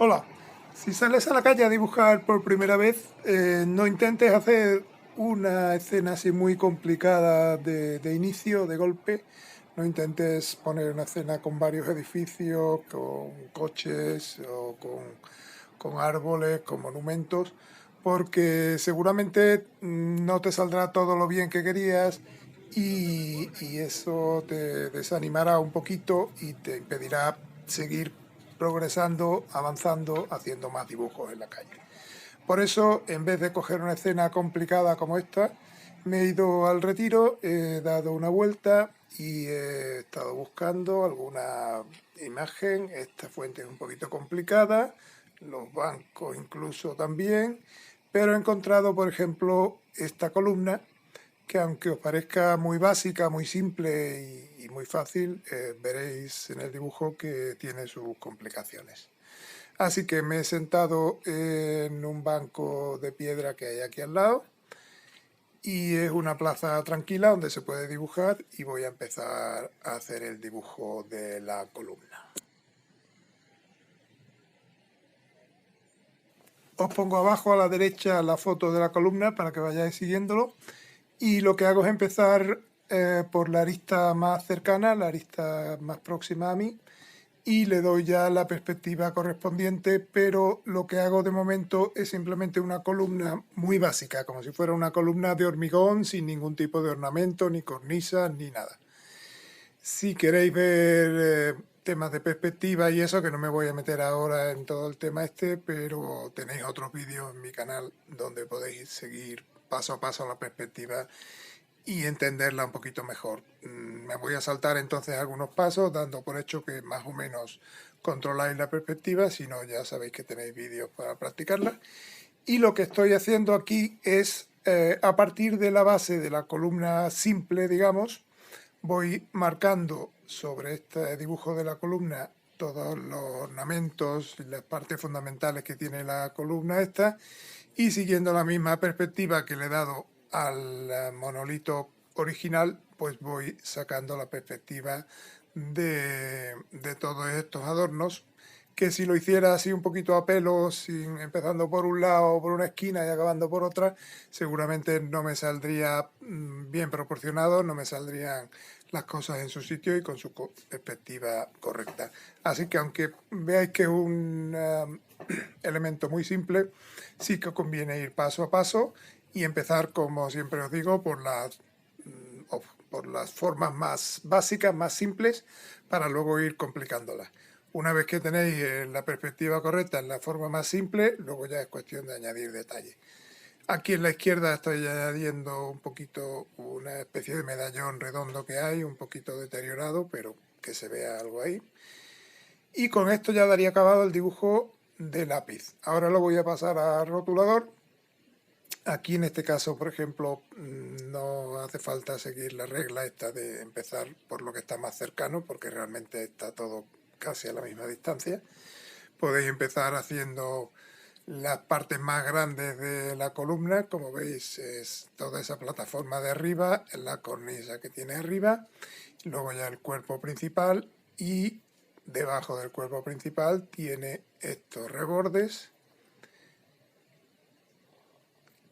Hola, si sales a la calle a dibujar por primera vez, no intentes hacer una escena así muy complicada de inicio, de golpe. No intentes poner una escena con varios edificios, con coches o con árboles, con monumentos, porque seguramente no te saldrá todo lo bien que querías y eso te desanimará un poquito y te impedirá seguir progresando, avanzando, haciendo más dibujos en la calle. Por eso, en vez de coger una escena complicada como esta, me he ido al retiro, he dado una vuelta y he estado buscando alguna imagen. Esta fuente es un poquito complicada, los bancos incluso también, pero he encontrado, por ejemplo, esta columna que aunque os parezca muy básica, muy simple y muy fácil, veréis en el dibujo que tiene sus complicaciones. Así que me he sentado en un banco de piedra que hay aquí al lado y es una plaza tranquila donde se puede dibujar y voy a empezar a hacer el dibujo de la columna. Os pongo abajo a la derecha la foto de la columna para que vayáis siguiéndolo. Y lo que hago es empezar por la arista más cercana, la arista más próxima a mí, y le doy ya la perspectiva correspondiente, pero lo que hago de momento es simplemente una columna muy básica, como si fuera una columna de hormigón, sin ningún tipo de ornamento, ni cornisas, ni nada. Si queréis ver temas de perspectiva y eso, que no me voy a meter ahora en todo el tema este, pero tenéis otros vídeos en mi canal donde podéis seguir paso a paso la perspectiva y entenderla un poquito mejor. Me voy a saltar entonces algunos pasos, dando por hecho que más o menos controláis la perspectiva, si no ya sabéis que tenéis vídeos para practicarla. Y lo que estoy haciendo aquí es, a partir de la base de la columna simple, digamos, voy marcando sobre este dibujo de la columna todos los ornamentos y las partes fundamentales que tiene la columna esta, y siguiendo la misma perspectiva que le he dado al monolito original, pues voy sacando la perspectiva de todos estos adornos, que si lo hiciera así un poquito a pelo, sin, empezando por un lado, por una esquina y acabando por otra, seguramente no me saldría bien proporcionado, no me saldrían las cosas en su sitio y con su perspectiva correcta. Así que aunque veáis que es un elemento muy simple, sí que conviene ir paso a paso y empezar, como siempre os digo, por las formas más básicas, más simples, para luego ir complicándolas. Una vez que tenéis la perspectiva correcta en la forma más simple, luego ya es cuestión de añadir detalles. Aquí en la izquierda estoy añadiendo un poquito una especie de medallón redondo que hay, un poquito deteriorado, pero que se vea algo ahí. Y con esto ya daría acabado el dibujo de lápiz. Ahora lo voy a pasar a rotulador. Aquí en este caso, por ejemplo, no hace falta seguir la regla esta de empezar por lo que está más cercano, porque realmente está todo casi a la misma distancia. Podéis empezar haciendo las partes más grandes de la columna, como veis es toda esa plataforma de arriba, la cornisa que tiene arriba, luego ya el cuerpo principal y debajo del cuerpo principal tiene estos rebordes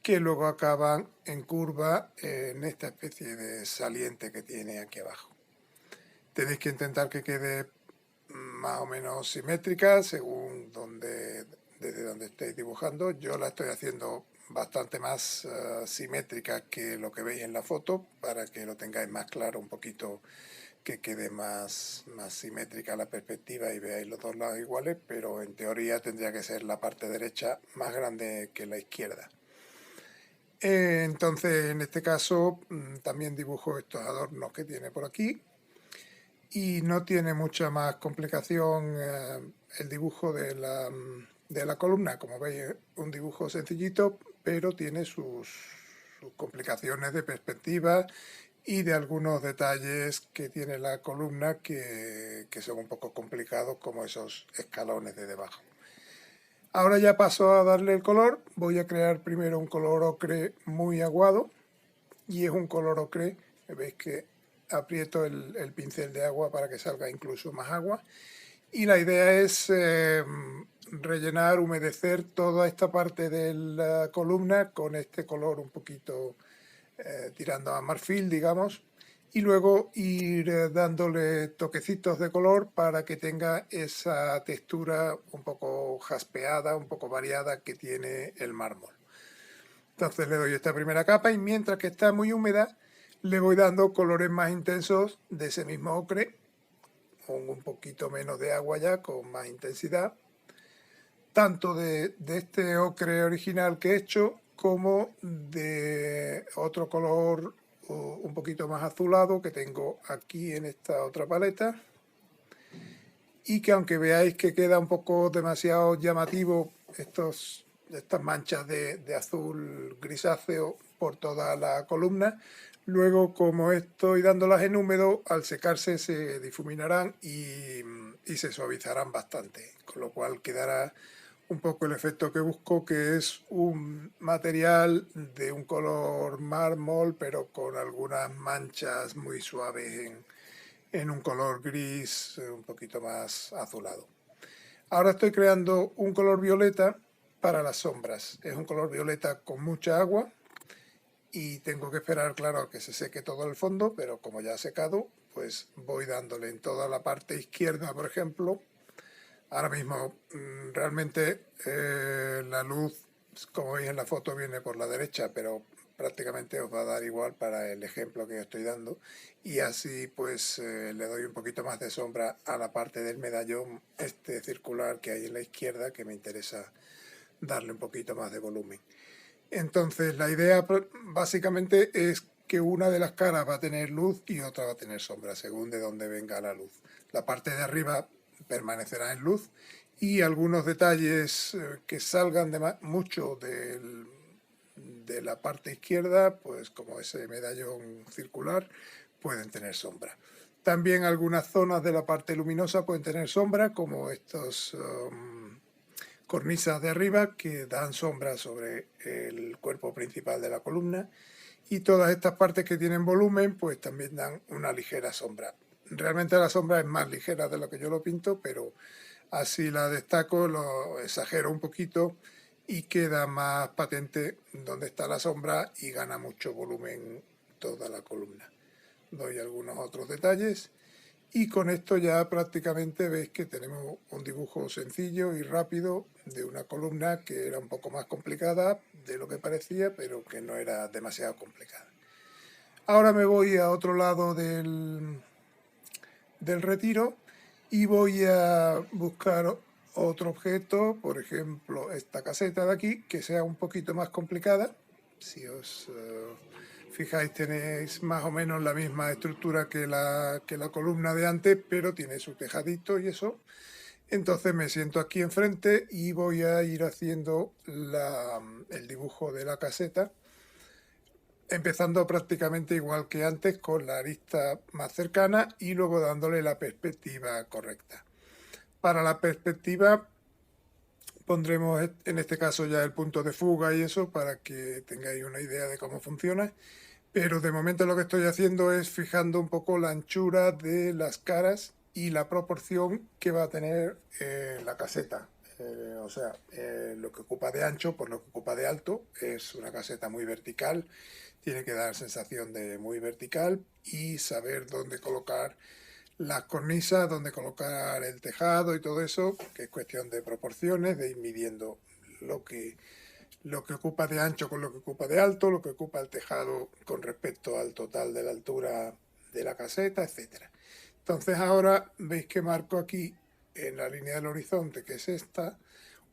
que luego acaban en curva en esta especie de saliente que tiene aquí abajo. Tenéis que intentar que quede más o menos simétrica según desde donde estéis dibujando. Yo la estoy haciendo bastante más simétrica que lo que veis en la foto para que lo tengáis más claro un poquito, que quede más simétrica la perspectiva y veáis los dos lados iguales, pero en teoría tendría que ser la parte derecha más grande que la izquierda. Entonces, en este caso, también dibujo estos adornos que tiene por aquí y no tiene mucha más complicación el dibujo de la columna. Como veis, es un dibujo sencillito, pero tiene sus complicaciones de perspectiva y de algunos detalles que tiene la columna que son un poco complicados, como esos escalones de debajo. Ahora ya paso a darle el color. Voy a crear primero un color ocre muy aguado, y es un color ocre, veis que aprieto el pincel de agua para que salga incluso más agua, y la idea es rellenar, humedecer toda esta parte de la columna con este color un poquito tirando a marfil, digamos, y luego ir dándole toquecitos de color para que tenga esa textura un poco jaspeada, un poco variada que tiene el mármol. Entonces le doy esta primera capa y mientras que está muy húmeda le voy dando colores más intensos de ese mismo ocre, con un poquito menos de agua ya, con más intensidad, tanto de este ocre original que he hecho como de otro color un poquito más azulado que tengo aquí en esta otra paleta, y que aunque veáis que queda un poco demasiado llamativo estas manchas de azul grisáceo por toda la columna, luego como estoy dándolas en húmedo, al secarse se difuminarán y se suavizarán bastante, con lo cual quedará un poco el efecto que busco, que es un material de un color mármol, pero con algunas manchas muy suaves en un color gris un poquito más azulado. Ahora estoy creando un color violeta para las sombras. Es un color violeta con mucha agua y tengo que esperar, claro, a que se seque todo el fondo, pero como ya ha secado, pues voy dándole en toda la parte izquierda, por ejemplo. Ahora mismo realmente la luz, como veis en la foto, viene por la derecha, pero prácticamente os va a dar igual para el ejemplo que estoy dando, y así pues le doy un poquito más de sombra a la parte del medallón este circular que hay en la izquierda, que me interesa darle un poquito más de volumen. Entonces la idea básicamente es que una de las caras va a tener luz y otra va a tener sombra, según de dónde venga la luz. La parte de arriba permanecerá en luz y algunos detalles que salgan mucho de la parte izquierda, pues como ese medallón circular, pueden tener sombra. También algunas zonas de la parte luminosa pueden tener sombra, como estos cornisas de arriba que dan sombra sobre el cuerpo principal de la columna, y todas estas partes que tienen volumen pues también dan una ligera sombra. Realmente la sombra es más ligera de lo que yo lo pinto, pero así la destaco, lo exagero un poquito y queda más patente donde está la sombra y gana mucho volumen toda la columna. Doy algunos otros detalles y con esto ya prácticamente veis que tenemos un dibujo sencillo y rápido de una columna que era un poco más complicada de lo que parecía, pero que no era demasiado complicada. Ahora me voy a otro lado del retiro y voy a buscar otro objeto, por ejemplo esta caseta de aquí, que sea un poquito más complicada. Si os fijáis, tenéis más o menos la misma estructura que la columna de antes, pero tiene su tejadito y eso. Entonces me siento aquí enfrente y voy a ir haciendo el dibujo de la caseta, empezando prácticamente igual que antes, con la arista más cercana y luego dándole la perspectiva correcta. Para la perspectiva pondremos en este caso ya el punto de fuga y eso para que tengáis una idea de cómo funciona, pero de momento lo que estoy haciendo es fijando un poco la anchura de las caras y la proporción que va a tener la caseta. O sea, lo que ocupa de ancho por lo que ocupa de alto. Es una caseta muy vertical, tiene que dar sensación de muy vertical y saber dónde colocar las cornisas, dónde colocar el tejado y todo eso, que es cuestión de proporciones, de ir midiendo lo que ocupa de ancho con lo que ocupa de alto, lo que ocupa el tejado con respecto al total de la altura de la caseta, etcétera. Entonces ahora veis que marco aquí en la línea del horizonte, que es esta,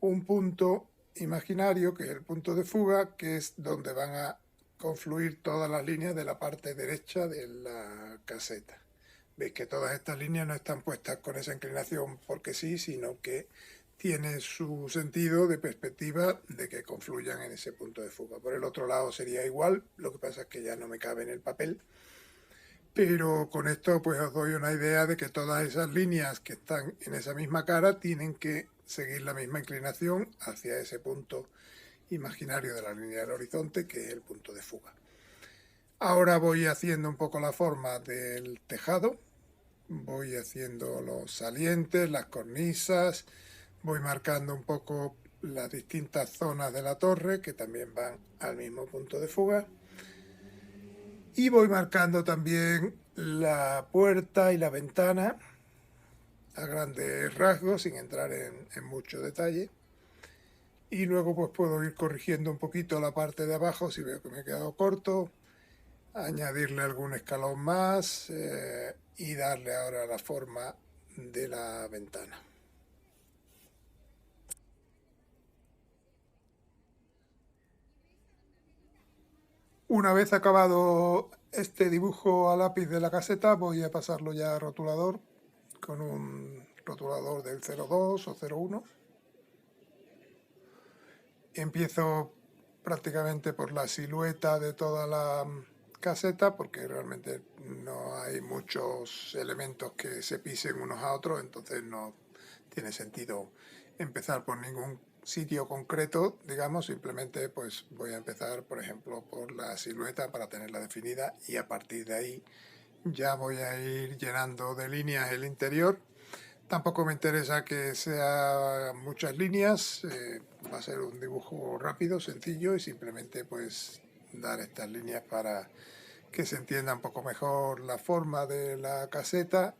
un punto imaginario, que es el punto de fuga, que es donde van a confluir todas las líneas de la parte derecha de la caseta. Veis que todas estas líneas no están puestas con esa inclinación porque sí, sino que tiene su sentido de perspectiva de que confluyan en ese punto de fuga. Por el otro lado sería igual, lo que pasa es que ya no me cabe en el papel, pero con esto pues os doy una idea de que todas esas líneas que están en esa misma cara tienen que seguir la misma inclinación hacia ese punto imaginario de la línea del horizonte, que es el punto de fuga. Ahora voy haciendo un poco la forma del tejado, voy haciendo los salientes, las cornisas, Voy marcando un poco las distintas zonas de la torre que también van al mismo punto de fuga. Y voy marcando también la puerta y la ventana a grandes rasgos, sin entrar en mucho detalle. Y luego pues puedo ir corrigiendo un poquito la parte de abajo si veo que me he quedado corto, añadirle algún escalón más y darle ahora la forma de la ventana. Una vez acabado este dibujo a lápiz de la caseta, voy a pasarlo ya a rotulador con un rotulador del 02 o 01. Empiezo prácticamente por la silueta de toda la caseta, porque realmente no hay muchos elementos que se pisen unos a otros, entonces no tiene sentido empezar por ningún sitio concreto, digamos, simplemente pues voy a empezar, por ejemplo, por la silueta para tenerla definida y a partir de ahí ya voy a ir llenando de líneas el interior. Tampoco me interesa que sea muchas líneas, va a ser un dibujo rápido, sencillo y simplemente pues dar estas líneas para que se entienda un poco mejor la forma de la caseta,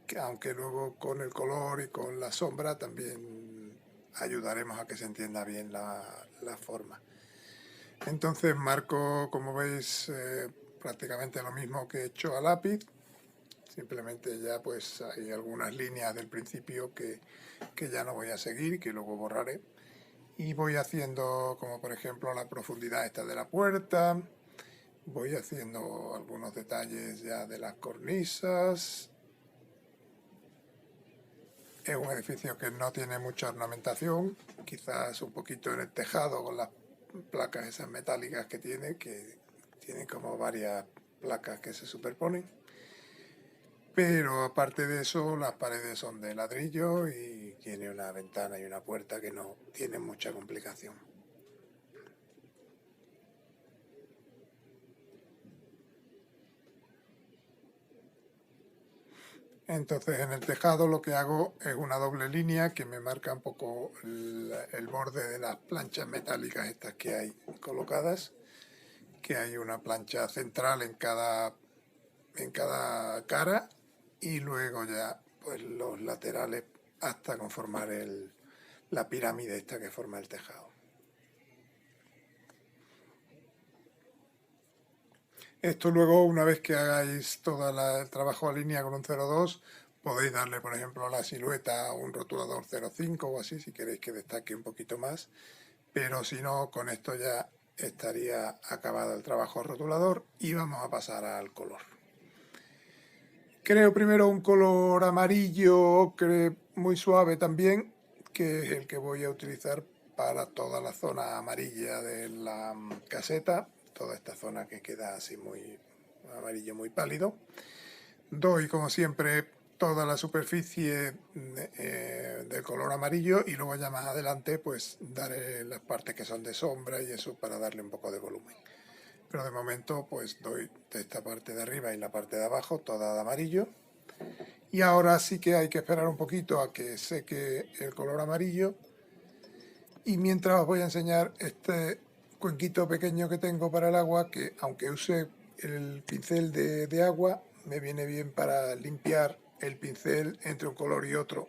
que aunque luego con el color y con la sombra también ayudaremos a que se entienda bien la forma. Entonces marco, como veis, prácticamente lo mismo que he hecho a lápiz. Simplemente ya pues hay algunas líneas del principio que ya no voy a seguir y que luego borraré. Y voy haciendo como por ejemplo la profundidad esta de la puerta. Voy haciendo algunos detalles ya de las cornisas. Es un edificio que no tiene mucha ornamentación, quizás un poquito en el tejado con las placas esas metálicas que tiene como varias placas que se superponen. Pero aparte de eso, las paredes son de ladrillo y tiene una ventana y una puerta que no tienen mucha complicación. Entonces en el tejado lo que hago es una doble línea que me marca un poco el borde de las planchas metálicas estas que hay colocadas, que hay una plancha central en cada cara y luego ya pues los laterales hasta conformar la pirámide esta que forma el tejado. Esto luego, una vez que hagáis todo el trabajo a línea con un 0,2, podéis darle, por ejemplo, a la silueta un rotulador 0,5 o así, si queréis que destaque un poquito más. Pero si no, con esto ya estaría acabado el trabajo rotulador y vamos a pasar al color. Creo primero un color amarillo muy suave también, que es el que voy a utilizar para toda la zona amarilla de la caseta, toda esta zona que queda así muy amarillo, muy pálido. Doy, como siempre, toda la superficie del color amarillo y luego ya más adelante pues daré las partes que son de sombra y eso para darle un poco de volumen. Pero de momento pues doy de esta parte de arriba y la parte de abajo toda de amarillo. Y ahora sí que hay que esperar un poquito a que seque el color amarillo. Y mientras os voy a enseñar este cuenquito pequeño que tengo para el agua, que aunque use el pincel de agua, me viene bien para limpiar el pincel entre un color y otro.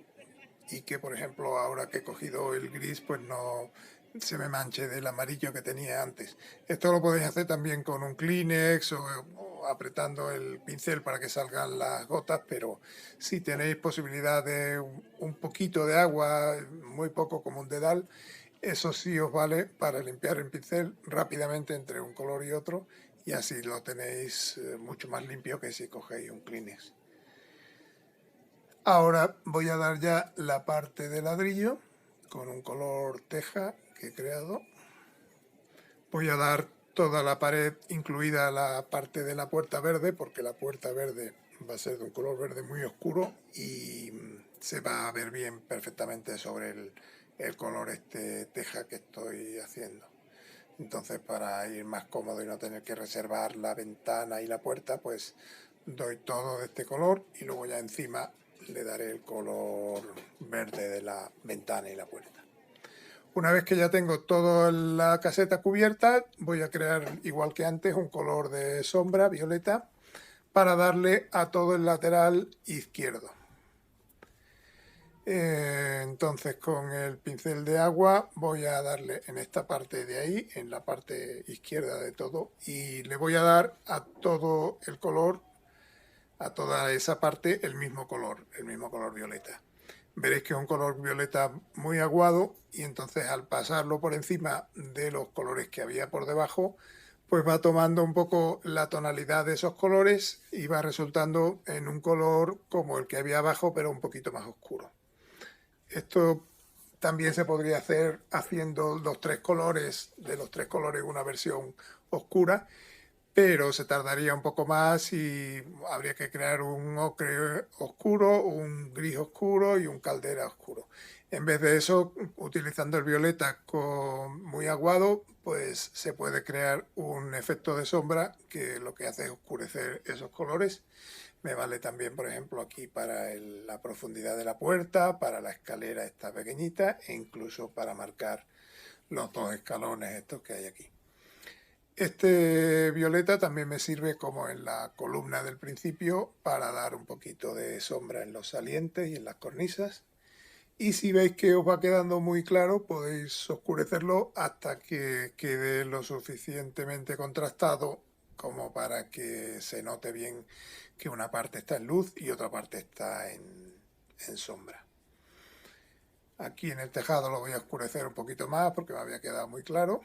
Y que, por ejemplo, ahora que he cogido el gris, pues no se me manche del amarillo que tenía antes. Esto lo podéis hacer también con un Kleenex o apretando el pincel para que salgan las gotas, pero si tenéis posibilidad de un poquito de agua, muy poco como un dedal, eso sí os vale para limpiar el pincel rápidamente entre un color y otro y así lo tenéis mucho más limpio que si cogéis un Kleenex. Ahora voy a dar ya la parte de ladrillo con un color teja que he creado. Voy a dar toda la pared, incluida la parte de la puerta verde, porque la puerta verde va a ser de un color verde muy oscuro y se va a ver bien perfectamente sobre el color este teja que estoy haciendo. Entonces, para ir más cómodo y no tener que reservar la ventana y la puerta, pues doy todo de este color y luego ya encima le daré el color verde de la ventana y la puerta. Una vez que ya tengo toda la caseta cubierta, voy a crear, igual que antes, un color de sombra violeta para darle a todo el lateral izquierdo. Entonces con el pincel de agua voy a darle en esta parte de ahí, en la parte izquierda de todo, y le voy a dar a todo el color, a toda esa parte, el mismo color violeta. Veréis que es un color violeta muy aguado y entonces al pasarlo por encima de los colores que había por debajo, pues va tomando un poco la tonalidad de esos colores y va resultando en un color como el que había abajo, pero un poquito más oscuro. Esto también se podría hacer haciendo los tres colores, de los tres colores una versión oscura, pero se tardaría un poco más y habría que crear un ocre oscuro, un gris oscuro y un caldera oscuro. En vez de eso, utilizando el violeta muy aguado, pues se puede crear un efecto de sombra que lo que hace es oscurecer esos colores. Me vale también, por ejemplo, aquí para la profundidad de la puerta, para la escalera esta pequeñita e incluso para marcar los dos escalones estos que hay aquí. Este violeta también me sirve como en la columna del principio para dar un poquito de sombra en los salientes y en las cornisas. Y si veis que os va quedando muy claro, podéis oscurecerlo hasta que quede lo suficientemente contrastado como para que se note bien que una parte está en luz y otra parte está en sombra. Aquí en el tejado lo voy a oscurecer un poquito más porque me había quedado muy claro.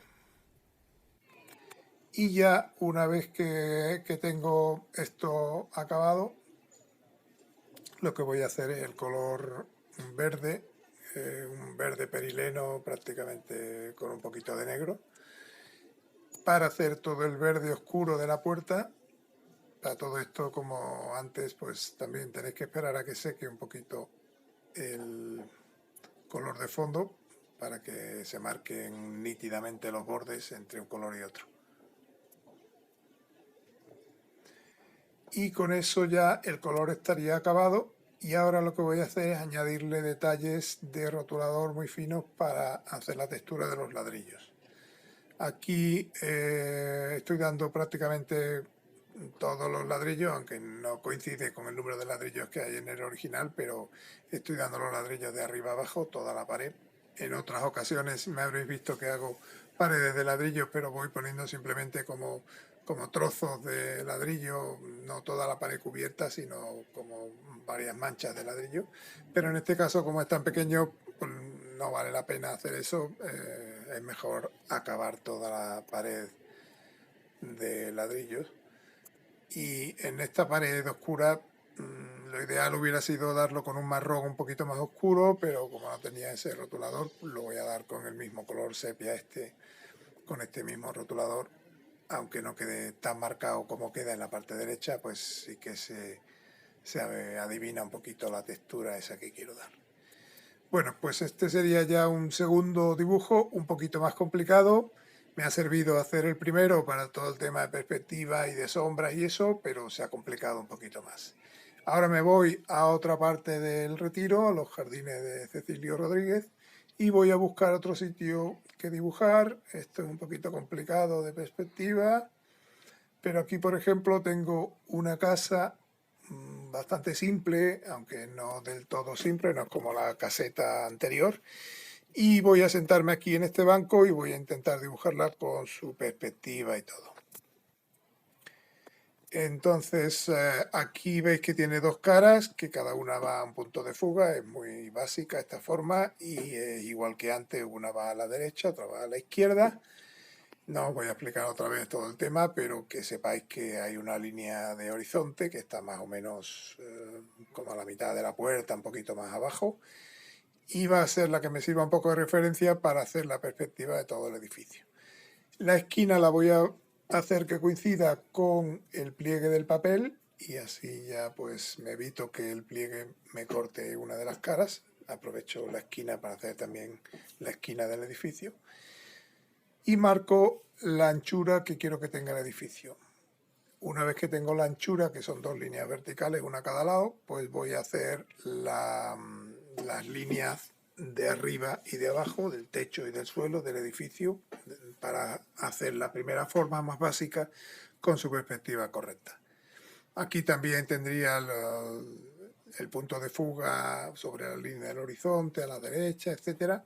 Y ya una vez que tengo esto acabado, lo que voy a hacer es el color verde, un verde perileno prácticamente con un poquito de negro, para hacer todo el verde oscuro de la puerta. Para todo esto, como antes, pues también tenéis que esperar a que seque un poquito el color de fondo para que se marquen nítidamente los bordes entre un color y otro. Y con eso ya el color estaría acabado y ahora lo que voy a hacer es añadirle detalles de rotulador muy finos para hacer la textura de los ladrillos. Aquí estoy dando prácticamente todos los ladrillos, aunque no coincide con el número de ladrillos que hay en el original, pero estoy dando los ladrillos de arriba abajo, toda la pared. En otras ocasiones me habréis visto que hago paredes de ladrillos, pero voy poniendo simplemente como trozos de ladrillo, no toda la pared cubierta, sino como varias manchas de ladrillo. Pero en este caso, como es tan pequeño, pues no vale la pena hacer eso. Es mejor acabar toda la pared de ladrillos. Y en esta pared oscura, lo ideal hubiera sido darlo con un marrón un poquito más oscuro, pero como no tenía ese rotulador, lo voy a dar con el mismo color sepia con este mismo rotulador. Aunque no quede tan marcado como queda en la parte derecha, pues sí que se adivina un poquito la textura esa que quiero dar. Bueno, pues este sería ya un segundo dibujo, un poquito más complicado. Me ha servido hacer el primero para todo el tema de perspectiva y de sombras y eso, pero se ha complicado un poquito más. Ahora me voy a otra parte del retiro, a los jardines de Cecilio Rodríguez, y voy a buscar otro sitio que dibujar. Esto es un poquito complicado de perspectiva, pero aquí, por ejemplo, tengo una casa bastante simple, aunque no del todo simple, no es como la caseta anterior. Y voy a sentarme aquí en este banco y voy a intentar dibujarla con su perspectiva y todo. Entonces, aquí veis que tiene dos caras, que cada una va a un punto de fuga, es muy básica esta forma, y igual que antes, una va a la derecha, otra va a la izquierda. No os voy a explicar otra vez todo el tema, pero que sepáis que hay una línea de horizonte que está más o menos como a la mitad de la puerta, un poquito más abajo, y va a ser la que me sirva un poco de referencia para hacer la perspectiva de todo el edificio. La esquina la voy a hacer que coincida con el pliegue del papel y así ya pues me evito que el pliegue me corte una de las caras. Aprovecho la esquina para hacer también la esquina del edificio y marco la anchura que quiero que tenga el edificio. una vez que tengo la anchura, que son 2 líneas verticales, una a cada lado, pues voy a hacer las líneas de arriba y de abajo, del techo y del suelo del edificio, para hacer la primera forma más básica con su perspectiva correcta. Aquí también tendría el punto de fuga sobre la línea del horizonte, a la derecha, etcétera.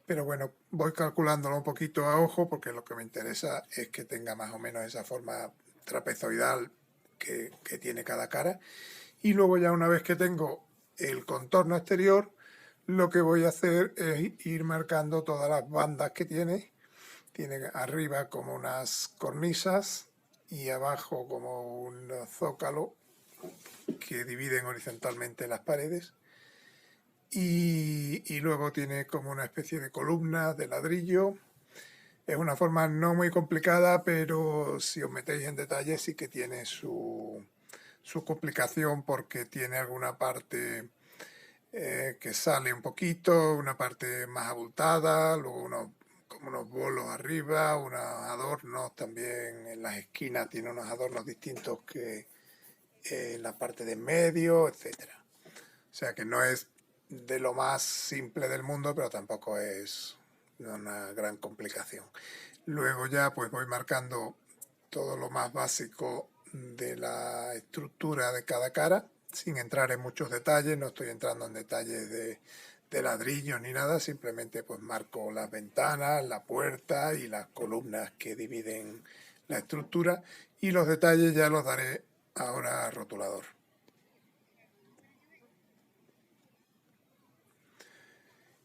Pero bueno, voy calculándolo un poquito a ojo porque lo que me interesa es que tenga más o menos esa forma trapezoidal que tiene cada cara. Y luego ya una vez que tengo el contorno exterior, lo que voy a hacer es ir marcando todas las bandas que tiene. Tiene arriba como unas cornisas y abajo como un zócalo que dividen horizontalmente las paredes. Y luego tiene como una especie de columna de ladrillo. Es una forma no muy complicada, pero si os metéis en detalle sí que tiene su complicación porque tiene alguna parte que sale un poquito, una parte más abultada, luego como unos bolos arriba, unos adornos también en las esquinas, tiene unos adornos distintos que en la parte de en medio, etcétera. O sea que no es de lo más simple del mundo, pero tampoco es una gran complicación. Luego ya pues voy marcando todo lo más básico de la estructura de cada cara, sin entrar en muchos detalles, no estoy entrando en detalles de ladrillos ni nada, simplemente pues marco las ventanas, la puerta y las columnas que dividen la estructura y los detalles ya los daré ahora al rotulador.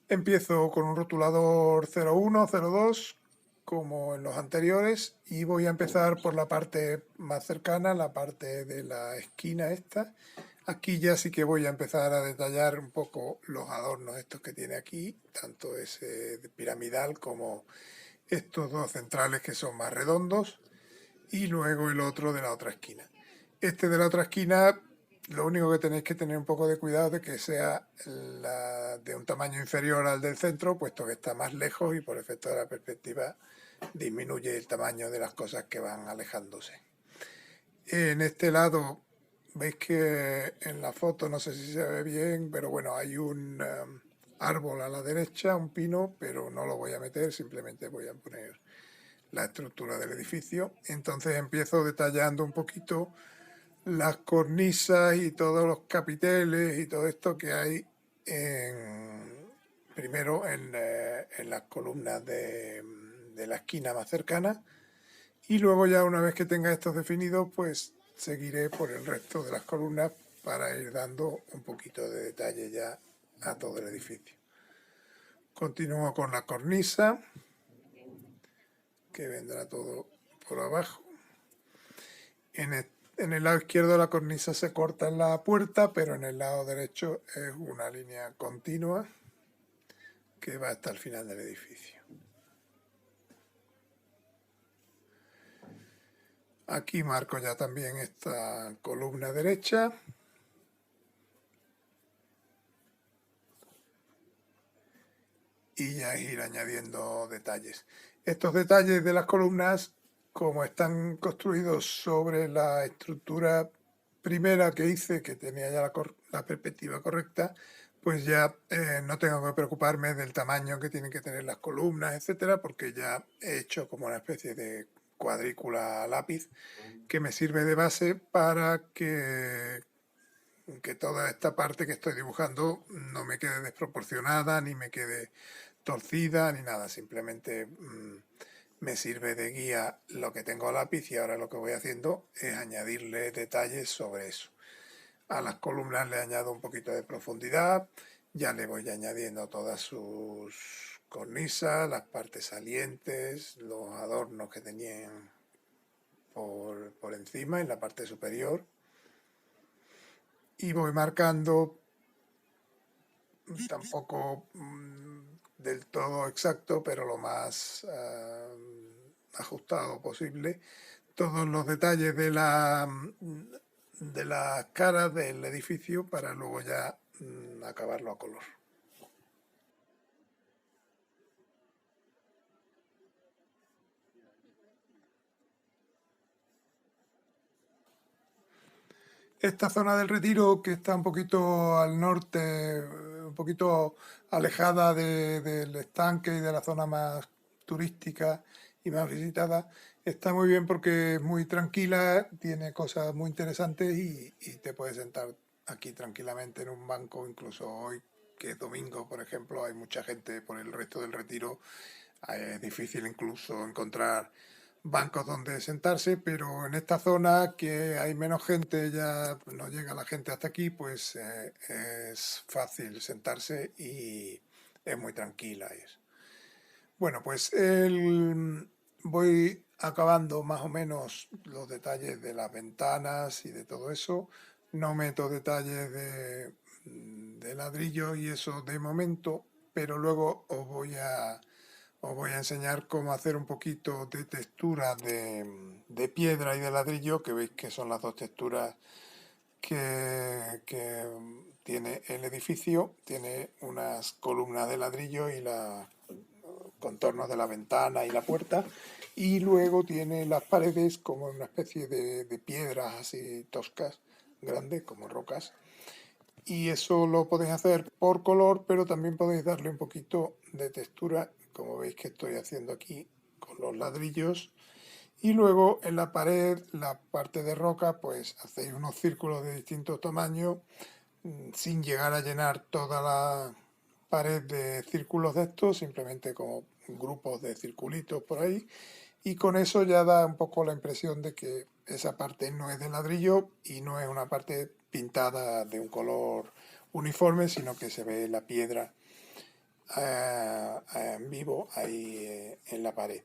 Empiezo con un rotulador 01, 02, como en los anteriores, y voy a empezar por la parte más cercana, la parte de la esquina esta. Aquí ya sí que voy a empezar a detallar un poco los adornos estos que tiene aquí, tanto ese piramidal como estos dos centrales que son más redondos, y luego el otro de la otra esquina. Este de la otra esquina, lo único que tenéis que tener un poco de cuidado de que sea de un tamaño inferior al del centro, puesto que está más lejos y por efecto de la perspectiva disminuye el tamaño de las cosas que van alejándose. En este lado, veis que en la foto, no sé si se ve bien, pero bueno, hay un árbol a la derecha, un pino, pero no lo voy a meter, simplemente voy a poner la estructura del edificio. Entonces empiezo detallando un poquito las cornisas y todos los capiteles y todo esto que hay primero en las columnas de la esquina más cercana, y luego ya una vez que tenga estos definidos pues seguiré por el resto de las columnas para ir dando un poquito de detalle ya a todo el edificio. Continúo con la cornisa, que vendrá todo por abajo. En el lado izquierdo la cornisa se corta en la puerta, pero en el lado derecho es una línea continua que va hasta el final del edificio. Aquí marco ya también esta columna derecha. Y ya ir añadiendo detalles. Estos detalles de las columnas, como están construidos sobre la estructura primera que hice, que tenía ya la perspectiva correcta, pues ya no tengo que preocuparme del tamaño que tienen que tener las columnas, etcétera, porque ya he hecho como una especie de cuadrícula a lápiz que me sirve de base para que toda esta parte que estoy dibujando no me quede desproporcionada, ni me quede torcida, ni nada. Simplemente me sirve de guía lo que tengo a lápiz y ahora lo que voy haciendo es añadirle detalles sobre eso. A las columnas le añado un poquito de profundidad, ya le voy añadiendo todas sus cornisas, las partes salientes, los adornos que tenían por encima en la parte superior, y voy marcando, tampoco del todo exacto, pero lo más ajustado posible, todos los detalles de las caras del edificio para luego ya acabarlo a color. Esta zona del Retiro, que está un poquito al norte, un poquito alejada del estanque y de la zona más turística y más visitada, está muy bien porque es muy tranquila, tiene cosas muy interesantes y te puedes sentar aquí tranquilamente en un banco, incluso hoy que es domingo, por ejemplo, hay mucha gente por el resto del Retiro. Es difícil incluso encontrar bancos donde sentarse, pero en esta zona que hay menos gente, ya no llega la gente hasta aquí, pues es fácil sentarse y es muy tranquila. Bueno, pues voy acabando más o menos los detalles de las ventanas y de todo eso. No meto detalles de ladrillo y eso de momento, pero luego os voy a enseñar cómo hacer un poquito de textura de piedra y de ladrillo, que veis que son las dos texturas que tiene el edificio. Tiene unas columnas de ladrillo y los contornos de la ventana y la puerta. Y luego tiene las paredes como una especie de piedras así toscas, grandes, como rocas. Y eso lo podéis hacer por color, pero también podéis darle un poquito de textura, como veis que estoy haciendo aquí con los ladrillos. Y luego en la pared, la parte de roca, pues hacéis unos círculos de distintos tamaños, sin llegar a llenar toda la pared de círculos de estos, simplemente como grupos de circulitos por ahí. Y con eso ya da un poco la impresión de que esa parte no es de ladrillo y no es una parte pintada de un color uniforme, sino que se ve la piedra en vivo ahí en la pared.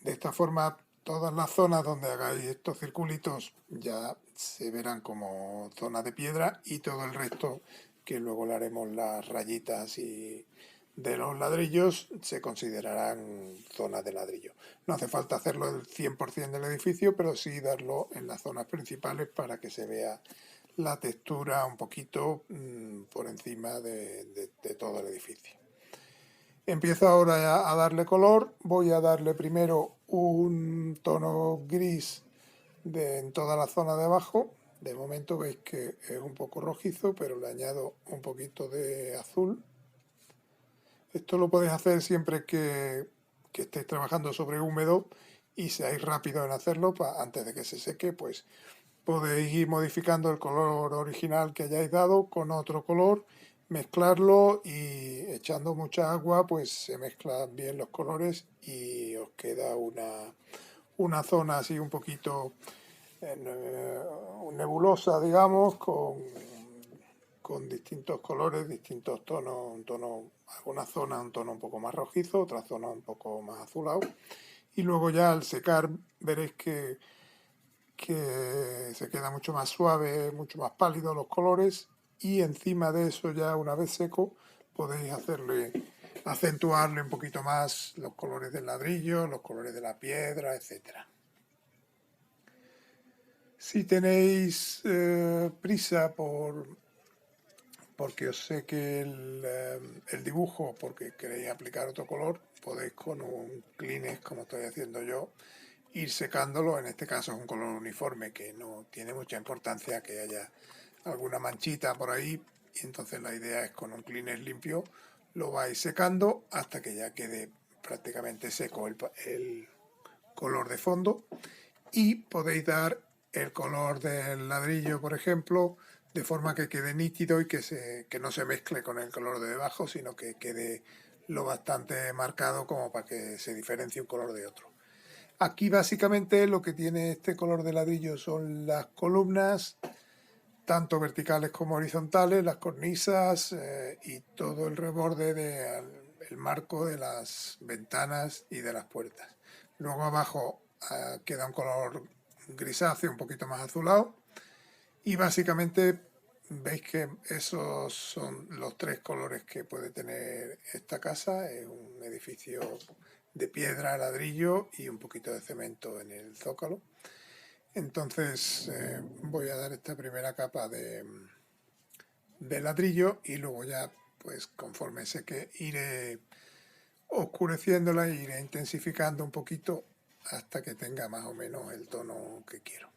De esta forma, todas las zonas donde hagáis estos circulitos ya se verán como zonas de piedra, y todo el resto, que luego le haremos las rayitas y de los ladrillos, se considerarán zonas de ladrillo. No hace falta hacerlo el 100% del edificio, pero sí darlo en las zonas principales para que se vea la textura un poquito por encima de todo el edificio. Empiezo ahora a darle color. Voy a darle primero un tono gris en toda la zona de abajo. De momento veis que es un poco rojizo, pero le añado un poquito de azul. Esto lo podéis hacer siempre que estéis trabajando sobre húmedo y seáis rápidos en hacerlo. Antes de que se seque, pues podéis ir modificando el color original que hayáis dado con otro color, mezclarlo, y echando mucha agua pues se mezclan bien los colores y os queda una zona así un poquito nebulosa, digamos, con distintos colores, distintos tonos, alguna zona un tono un poco más rojizo, otra zona un poco más azulado. Y luego ya al secar veréis que se queda mucho más suave, mucho más pálido los colores, y encima de eso ya una vez seco podéis acentuarle un poquito más los colores del ladrillo, los colores de la piedra, etcétera. Si tenéis prisa porque os sé que el dibujo, porque queréis aplicar otro color, podéis con un Kleenex, como estoy haciendo yo, ir secándolo. En este caso es un color uniforme que no tiene mucha importancia que haya alguna manchita por ahí, y entonces la idea es con un Kleenex limpio lo vais secando hasta que ya quede prácticamente seco el color de fondo, y podéis dar el color del ladrillo, por ejemplo, de forma que quede nítido y que no se mezcle con el color de debajo, sino que quede lo bastante marcado como para que se diferencie un color de otro. Aquí básicamente lo que tiene este color de ladrillo son las columnas, tanto verticales como horizontales, las cornisas y todo el reborde del marco de las ventanas y de las puertas. Luego abajo queda un color grisáceo, un poquito más azulado, y básicamente veis que esos son los tres colores que puede tener esta casa. Es un edificio de piedra, ladrillo y un poquito de cemento en el zócalo. Entonces voy a dar esta primera capa de ladrillo, y luego ya, pues conforme seque, iré oscureciéndola e iré intensificando un poquito hasta que tenga más o menos el tono que quiero.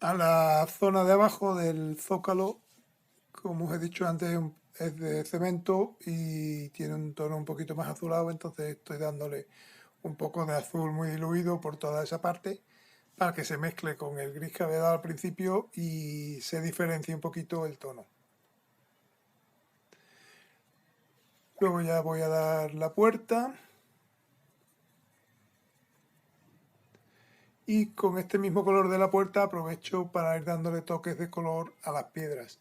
a la zona de abajo del zócalo, como os he dicho antes, es de cemento y tiene un tono un poquito más azulado, entonces estoy dándole un poco de azul muy diluido por toda esa parte para que se mezcle con el gris que había dado al principio y se diferencie un poquito el tono. Luego ya voy a dar la puerta y con este mismo color de la puerta aprovecho para ir dándole toques de color a las piedras.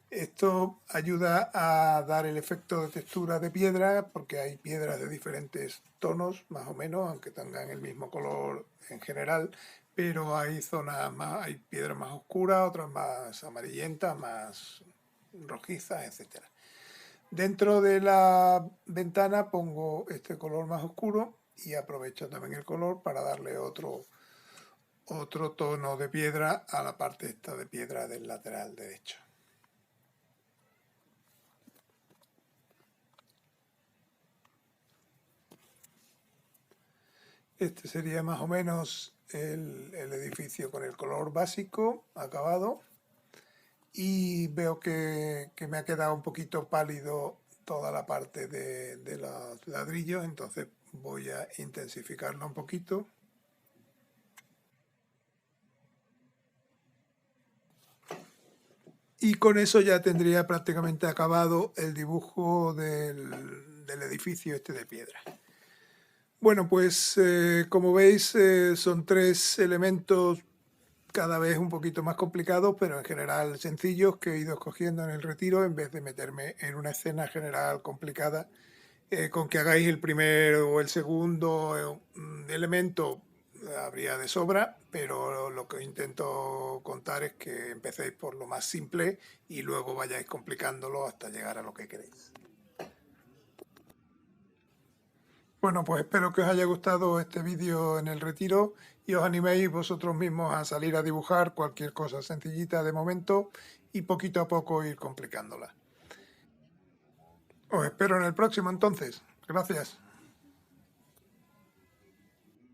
Esto ayuda a dar el efecto de textura de piedra porque hay piedras de diferentes tonos, más o menos, aunque tengan el mismo color en general, pero hay zonas más, hay piedras más oscuras, otras más amarillentas, más rojizas, etcétera. Dentro de la ventana pongo este color más oscuro y aprovecho también el color para darle otro tono de piedra a la parte esta de piedra del lateral derecho. Este sería más o menos el edificio con el color básico acabado y veo que me ha quedado un poquito pálido toda la parte de los ladrillos, entonces voy a intensificarlo un poquito. Y con eso ya tendría prácticamente acabado el dibujo del edificio este de piedra. Bueno, pues como veis son tres elementos cada vez un poquito más complicados, pero en general sencillos que he ido escogiendo en el retiro en vez de meterme en una escena general complicada. Con que hagáis el primero o el segundo elemento habría de sobra, pero lo que intento contar es que empecéis por lo más simple y luego vayáis complicándolo hasta llegar a lo que queréis. Bueno, pues espero que os haya gustado este vídeo en el retiro y os animéis vosotros mismos a salir a dibujar cualquier cosa sencillita de momento y poquito a poco ir complicándola. Os espero en el próximo entonces. Gracias.